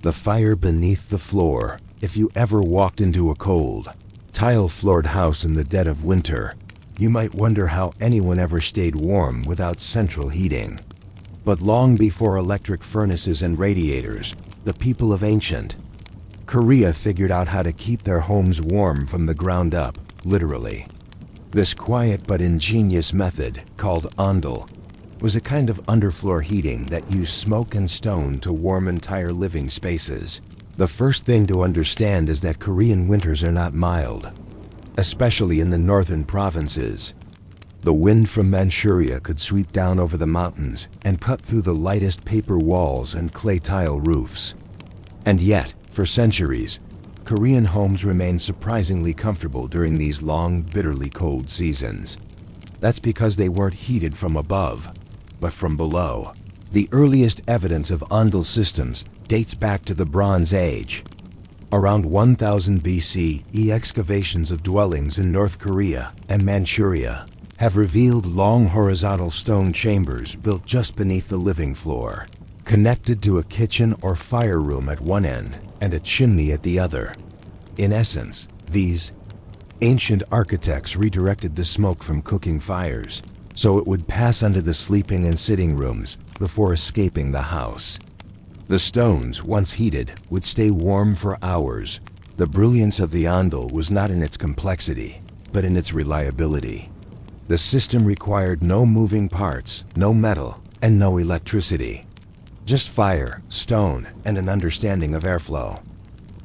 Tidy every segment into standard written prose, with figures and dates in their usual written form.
The fire beneath the floor. If you ever walked into a cold, tile-floored house in the dead of winter, you might wonder how anyone ever stayed warm without central heating. But long before electric furnaces and radiators, the people of ancient Korea figured out how to keep their homes warm from the ground up, literally. This quiet but ingenious method, called Ondol, was a kind of underfloor heating that used smoke and stone to warm entire living spaces. The first thing to understand is that Korean winters are not mild, especially in the northern provinces. The wind from Manchuria could sweep down over the mountains and cut through the lightest paper walls and clay tile roofs. And yet, for centuries, Korean homes remained surprisingly comfortable during these long, bitterly cold seasons. That's because they weren't heated from above, but from below. The earliest evidence of Ondol systems dates back to the Bronze Age. Around 1000 BCE, excavations of dwellings in North Korea and Manchuria have revealed long horizontal stone chambers built just beneath the living floor, connected to a kitchen or fire room at one end and a chimney at the other. In essence, these ancient architects redirected the smoke from cooking fires so it would pass under the sleeping and sitting rooms before escaping the house. The stones, once heated, would stay warm for hours. The brilliance of the Ondol was not in its complexity, but in its reliability. The system required no moving parts, no metal, and no electricity. Just fire, stone, and an understanding of airflow.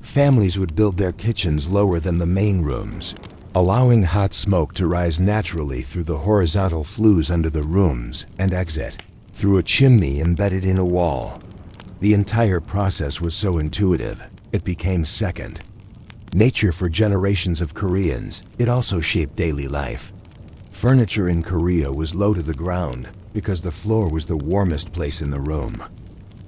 Families would build their kitchens lower than the main rooms, allowing hot smoke to rise naturally through the horizontal flues under the rooms and exit through a chimney embedded in a wall. The entire process was so intuitive, it became second nature for generations of Koreans. It also shaped daily life. Furniture in Korea was low to the ground because the floor was the warmest place in the room.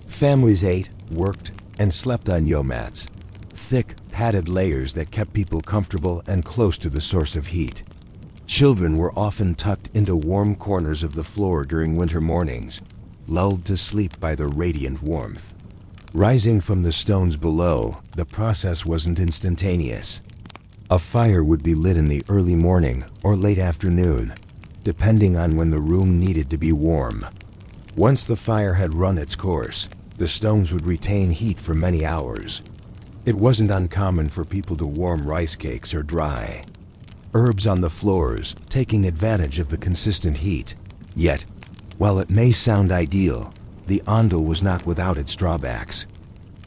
Families ate, worked, and slept on yo-mats, thick, padded layers that kept people comfortable and close to the source of heat. Children were often tucked into warm corners of the floor during winter mornings, lulled to sleep by the radiant warmth. Rising from the stones below, the process wasn't instantaneous. A fire would be lit in the early morning or late afternoon, depending on when the room needed to be warm. Once the fire had run its course, the stones would retain heat for many hours. It wasn't uncommon for people to warm rice cakes or dry herbs on the floors, taking advantage of the consistent heat. Yet, while it may sound ideal, the Ondol was not without its drawbacks.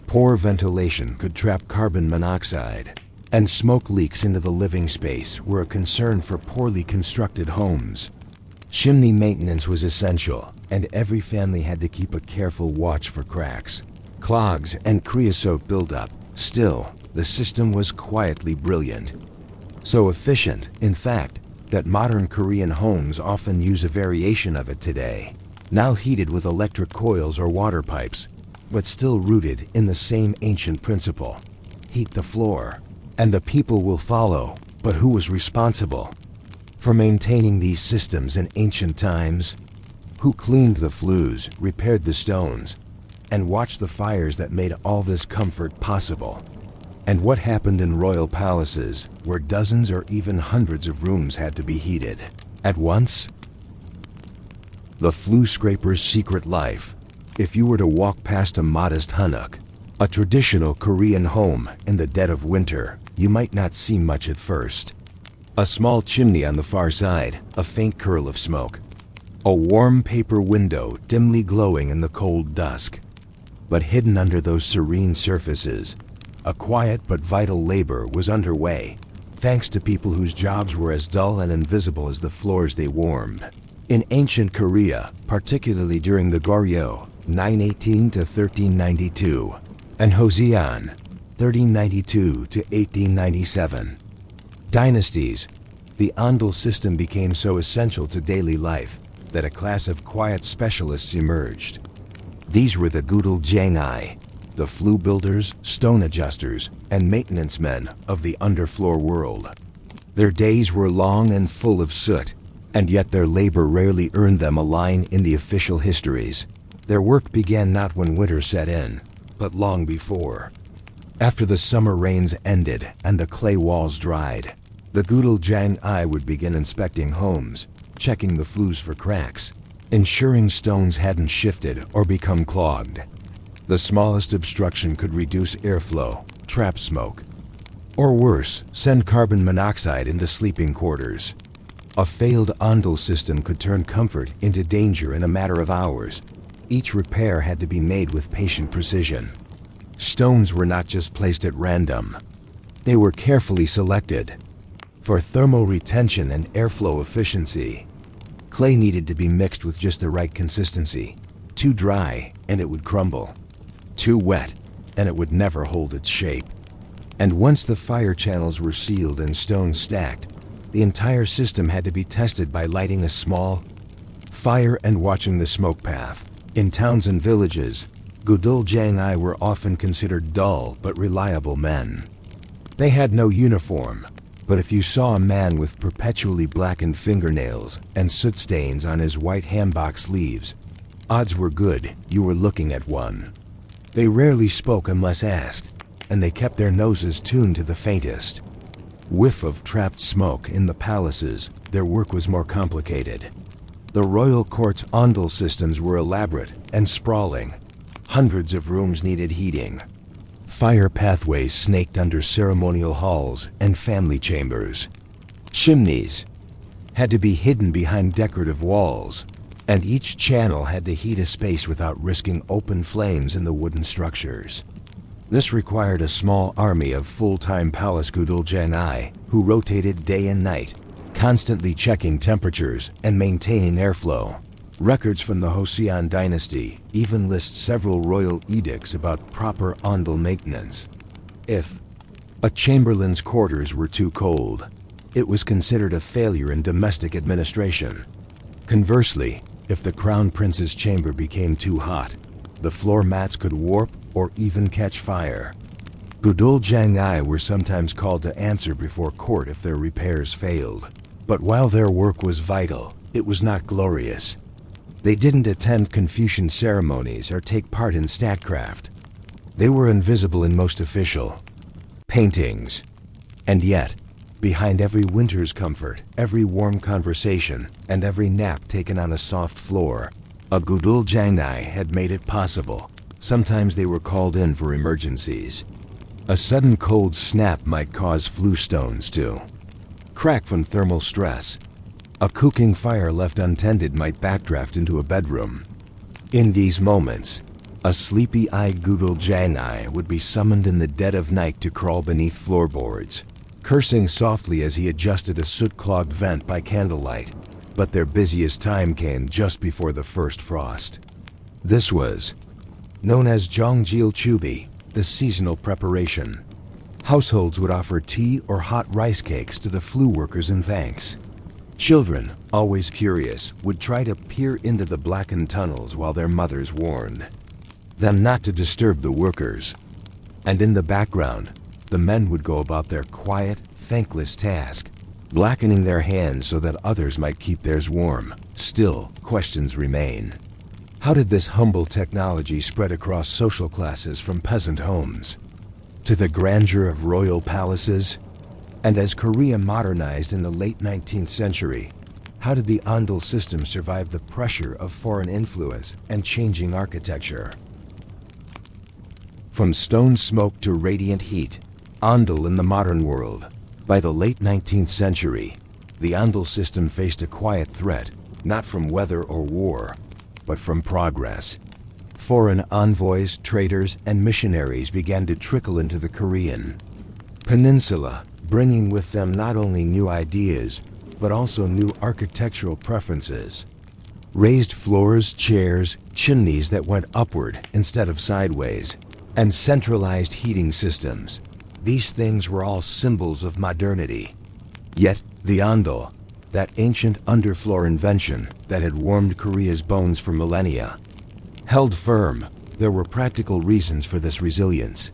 Poor ventilation could trap carbon monoxide, and smoke leaks into the living space were a concern for poorly constructed homes. Chimney maintenance was essential, and every family had to keep a careful watch for cracks, clogs, and creosote buildup. Still, the system was quietly brilliant. So efficient, in fact, that modern Korean homes often use a variation of it today, now heated with electric coils or water pipes, but still rooted in the same ancient principle. Heat the floor, and the people will follow. But who was responsible for maintaining these systems in ancient times? Who cleaned the flues, repaired the stones, and watched the fires that made all this comfort possible? And what happened in royal palaces, where dozens or even hundreds of rooms had to be heated at once? The flue scraper's secret life. If you were to walk past a modest hanok, a traditional Korean home in the dead of winter, you might not see much at first. A small chimney on the far side, a faint curl of smoke. A warm paper window dimly glowing in the cold dusk. But hidden under those serene surfaces, a quiet but vital labor was underway, thanks to people whose jobs were as dull and invisible as the floors they warmed. In ancient Korea, particularly during the Goryeo, 918 to 1392, and Joseon, 1392 to 1897 dynasties, the Ondol system became so essential to daily life that a class of quiet specialists emerged. These were the Gudal Jangai, the flue builders, stone adjusters, and maintenance men of the underfloor world. Their days were long and full of soot, and yet their labor rarely earned them a line in the official histories. Their work began not when winter set in, but long before. After the summer rains ended and the clay walls dried, the Gudoljang-I would begin inspecting homes, checking the flues for cracks, ensuring stones hadn't shifted or become clogged. The smallest obstruction could reduce airflow, trap smoke, or worse, send carbon monoxide into sleeping quarters. A failed Ondol system could turn comfort into danger in a matter of hours. Each repair had to be made with patient precision. Stones were not just placed at random. They were carefully selected. For thermal retention and airflow efficiency, clay needed to be mixed with just the right consistency. Too dry, and it would crumble. Too wet, and it would never hold its shape. And once the fire channels were sealed and stones stacked, the entire system had to be tested by lighting a small fire and watching the smoke path. In towns and villages, Gudoljang-I were often considered dull but reliable men. They had no uniform, but if you saw a man with perpetually blackened fingernails and soot stains on his white hanbok sleeves, odds were good you were looking at one. They rarely spoke unless asked, and they kept their noses tuned to the faintest whiff of trapped smoke. In the palaces, their work was more complicated. The royal court's Ondol systems were elaborate and sprawling. Hundreds of rooms needed heating. Fire pathways snaked under ceremonial halls and family chambers. Chimneys had to be hidden behind decorative walls, and each channel had to heat a space without risking open flames in the wooden structures. This required a small army of full-time palace Gudoljang-I who rotated day and night, constantly checking temperatures and maintaining airflow. Records from the Joseon dynasty even list several royal edicts about proper Ondol maintenance. If a chamberlain's quarters were too cold, it was considered a failure in domestic administration. Conversely, if the crown prince's chamber became too hot, the floor mats could warp or even catch fire. Gudoljang-I were sometimes called to answer before court if their repairs failed. But while their work was vital, it was not glorious. They didn't attend Confucian ceremonies or take part in statecraft. They were invisible in most official paintings. And yet, behind every winter's comfort, every warm conversation, and every nap taken on a soft floor, a Gudoljang-I had made it possible. Sometimes they were called in for emergencies. A sudden cold snap might cause flue stones to crack from thermal stress. A cooking fire left untended might backdraft into a bedroom. In these moments, a sleepy-eyed Gudoljang-I would be summoned in the dead of night to crawl beneath floorboards, cursing softly as he adjusted a soot-clogged vent by candlelight. But their busiest time came just before the first frost. This was known as Jongjil-chubi, the seasonal preparation. Households would offer tea or hot rice cakes to the flue workers in thanks. Children, always curious, would try to peer into the blackened tunnels while their mothers warned them not to disturb the workers. And in the background, the men would go about their quiet, thankless task, blackening their hands so that others might keep theirs warm. Still, questions remain. How did this humble technology spread across social classes from peasant homes to the grandeur of royal palaces? And as Korea modernized in the late 19th century, how did the Ondol system survive the pressure of foreign influence and changing architecture? From stone smoke to radiant heat, Ondol in the modern world. By the late 19th century, the Ondol system faced a quiet threat, not from weather or war, but from progress. Foreign envoys, traders, and missionaries began to trickle into the Korean peninsula, bringing with them not only new ideas, but also new architectural preferences. Raised floors, chairs, chimneys that went upward instead of sideways, and centralized heating systems. These things were all symbols of modernity. Yet, the Ondol, that ancient underfloor invention that had warmed Korea's bones for millennia, held firm. There were practical reasons for this resilience.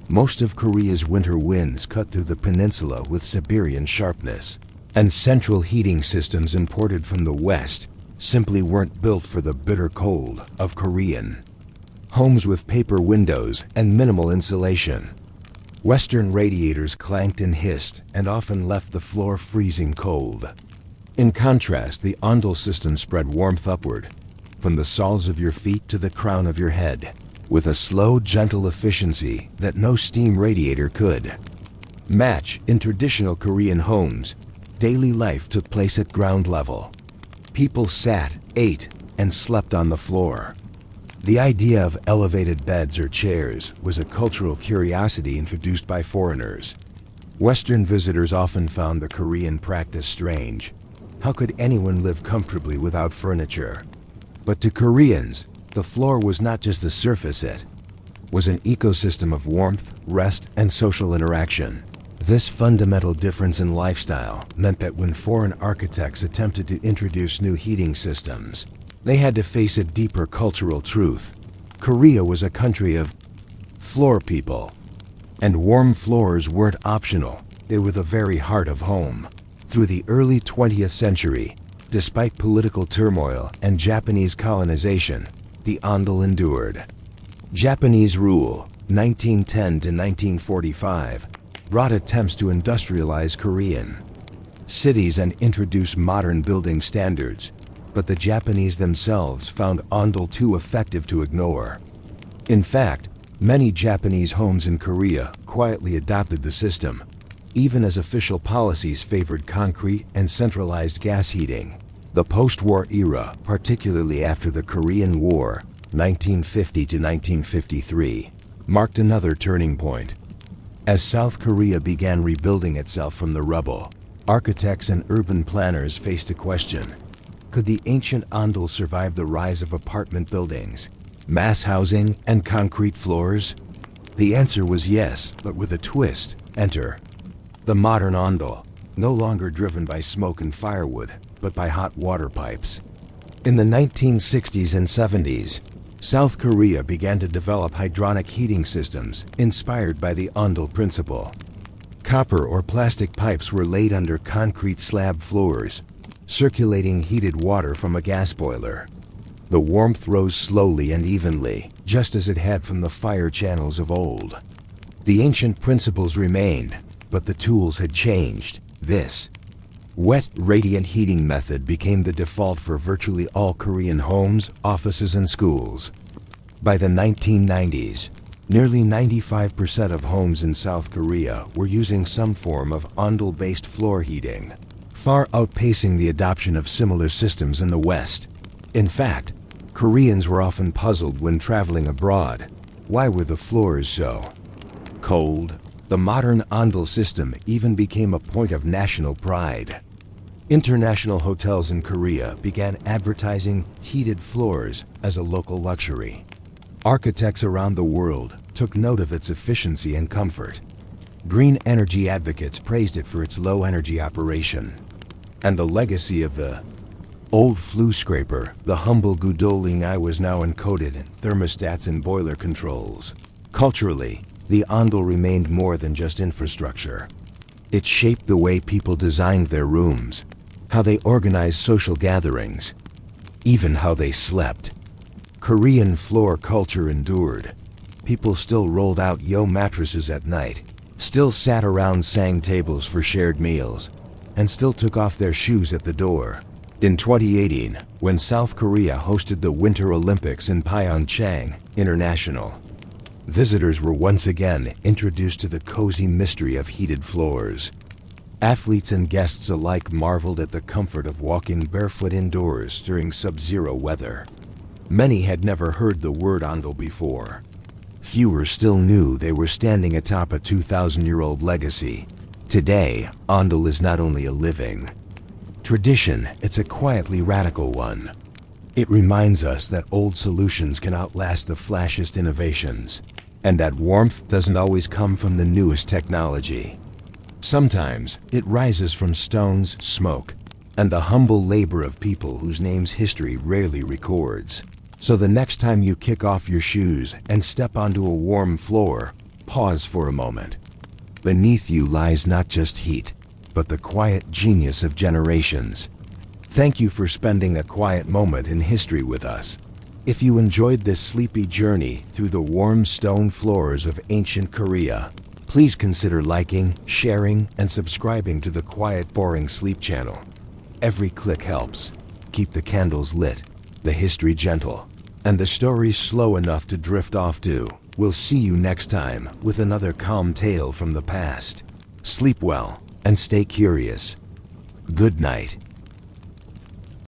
Most of Korea's winter winds cut through the peninsula with Siberian sharpness, and central heating systems imported from the west simply weren't built for the bitter cold of Korean homes with paper windows and minimal insulation. Western radiators clanked and hissed and often left the floor freezing cold. In contrast, the Ondol system spread warmth upward, from the soles of your feet to the crown of your head, with a slow, gentle efficiency that no steam radiator could match. In traditional Korean homes, daily life took place at ground level. People sat, ate, and slept on the floor. The idea of elevated beds or chairs was a cultural curiosity introduced by foreigners. Western visitors often found the Korean practice strange. How could anyone live comfortably without furniture? But to Koreans, the floor was not just a surface, it was an ecosystem of warmth, rest, and social interaction. This fundamental difference in lifestyle meant that when foreign architects attempted to introduce new heating systems, they had to face a deeper cultural truth. Korea was a country of floor people, and warm floors weren't optional. They were the very heart of home. Through the early 20th century, despite political turmoil and Japanese colonization, the Ondol endured. Japanese rule, 1910 to 1945, brought attempts to industrialize Korean cities and introduce modern building standards, but the Japanese themselves found Ondol too effective to ignore. In fact, many Japanese homes in Korea quietly adopted the system, even as official policies favored concrete and centralized gas heating. The post-war era, particularly after the Korean War, 1950 to 1953, marked another turning point. As South Korea began rebuilding itself from the rubble, architects and urban planners faced a question. Could the ancient Ondol survive the rise of apartment buildings, mass housing, and concrete floors? The answer was yes, but with a twist. Enter the modern Ondol, no longer driven by smoke and firewood, but by hot water pipes. In the 1960s and 70s, South Korea began to develop hydronic heating systems inspired by the Ondol principle. Copper or plastic pipes were laid under concrete slab floors, circulating heated water from a gas boiler. The warmth rose slowly and evenly, just as it had from the fire channels of old. The ancient principles remained, but the tools had changed. This wet, radiant heating method became the default for virtually all Korean homes, offices, and schools. By the 1990s, nearly 95% of homes in South Korea were using some form of Ondol-based floor heating, far outpacing the adoption of similar systems in the West. In fact, Koreans were often puzzled when traveling abroad. Why were the floors so cold? The modern Ondol system even became a point of national pride. International hotels in Korea began advertising heated floors as a local luxury. Architects around the world took note of its efficiency and comfort. Green energy advocates praised it for its low-energy operation. And the legacy of the old flue scraper, the humble gudoling eye, was now encoded in thermostats and boiler controls. Culturally, the Ondol remained more than just infrastructure. It shaped the way people designed their rooms, how they organized social gatherings, even how they slept. Korean floor culture endured. People still rolled out yo mattresses at night, still sat around sang tables for shared meals, and still took off their shoes at the door. In 2018, when South Korea hosted the Winter Olympics in Pyeongchang International, visitors were once again introduced to the cozy mystery of heated floors. Athletes and guests alike marveled at the comfort of walking barefoot indoors during sub-zero weather. Many had never heard the word Ondol before. Fewer still knew they were standing atop a 2,000-year-old legacy. Today, Ondol is not only a living tradition, it's a quietly radical one. It reminds us that old solutions can outlast the flashiest innovations, and that warmth doesn't always come from the newest technology. Sometimes it rises from stones, smoke, and the humble labor of people whose names history rarely records. So the next time you kick off your shoes and step onto a warm floor, pause for a moment. Beneath you lies not just heat, but the quiet genius of generations. Thank you for spending a quiet moment in history with us. If you enjoyed this sleepy journey through the warm stone floors of ancient Korea, please consider liking, sharing, and subscribing to the Quiet Boring Sleep channel. Every click helps. Keep the candles lit, the history gentle, and the stories slow enough to drift off to. We'll see you next time with another calm tale from the past. Sleep well and stay curious. Good night.